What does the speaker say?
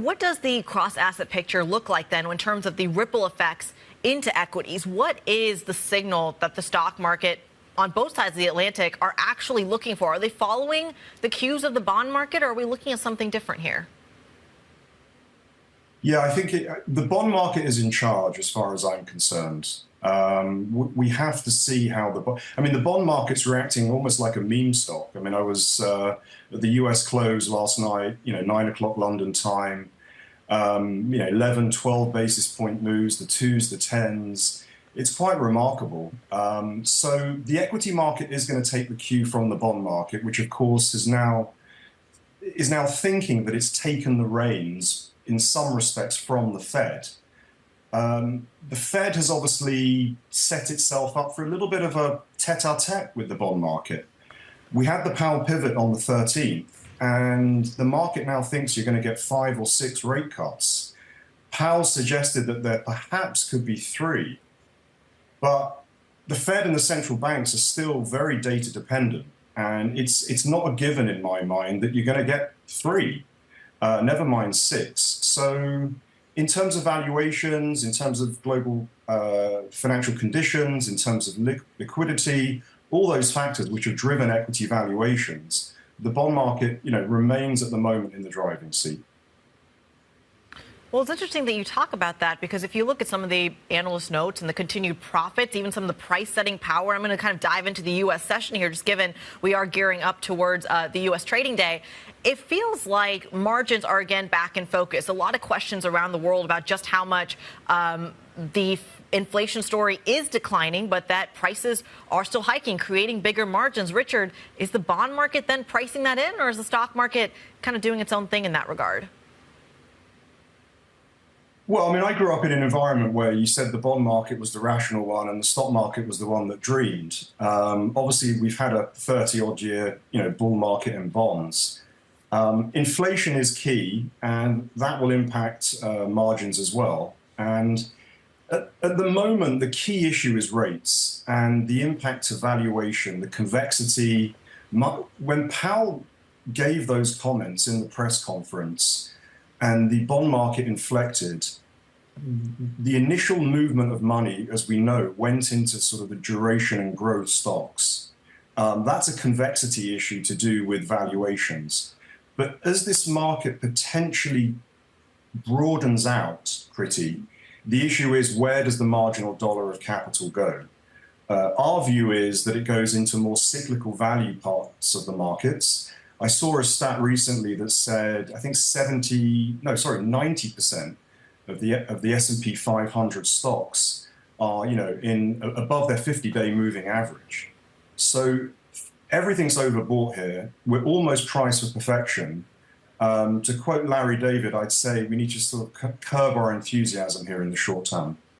What does the cross-asset picture look like then in terms of the ripple effects into equities? What is the signal that the stock market on both sides of the Atlantic are actually looking for? Are they following the cues of the bond market, or are we looking at something different here? Yeah, I think the bond market is in charge as far as I'm concerned. We have to see how the bond market's reacting almost like a meme stock. I mean, I was at the US close last night, 9 o'clock London time, 11, 12 basis point moves, the twos, the tens. It's quite remarkable. So the equity market is going to take the cue from the bond market, which of course is now thinking that it's taken the reins in some respects from the Fed. The Fed has obviously set itself up for a little bit of a tete-a-tete with the bond market. We had the Powell pivot on the 13th, and the market now thinks you're going to get 5 or 6 rate cuts. Powell suggested that there perhaps could be 3, but the Fed and the central banks are still very data dependent, and it's not a given in my mind that you're going to get 3. Never mind 6. So in terms of valuations, in terms of global financial conditions, in terms of liquidity, all those factors which have driven equity valuations, the bond market, remains at the moment in the driving seat. Well, it's interesting that you talk about that, because if you look at some of the analyst notes and the continued profits, even some of the price-setting power, I'm going to kind of dive into the U.S. session here, just given we are gearing up towards the U.S. trading day. It feels like margins are again back in focus. A lot of questions around the world about just how much the inflation story is declining, but that prices are still hiking, creating bigger margins. Richard, is the bond market then pricing that in, or is the stock market kind of doing its own thing in that regard? Well, I mean, I grew up in an environment where you said the bond market was the rational one and the stock market was the one that dreamed. Obviously, we've had a 30-odd year, bull market in bonds. Inflation is key, and that will impact margins as well. And at the moment, the key issue is rates and the impact to valuation, the convexity. When Powell gave those comments in the press conference and the bond market inflected, the initial movement of money, as we know, went into sort of the duration and growth stocks. That's a convexity issue to do with valuations. But as this market potentially broadens out pretty, the issue is, where does the marginal dollar of capital go? Our view is that it goes into more cyclical value parts of the markets. I saw a stat recently that said, I think 90% of the S&P 500 stocks are, above their 50-day moving average. So everything's overbought here. We're almost priced for perfection. To quote Larry David, I'd say we need to sort of curb our enthusiasm here in the short term.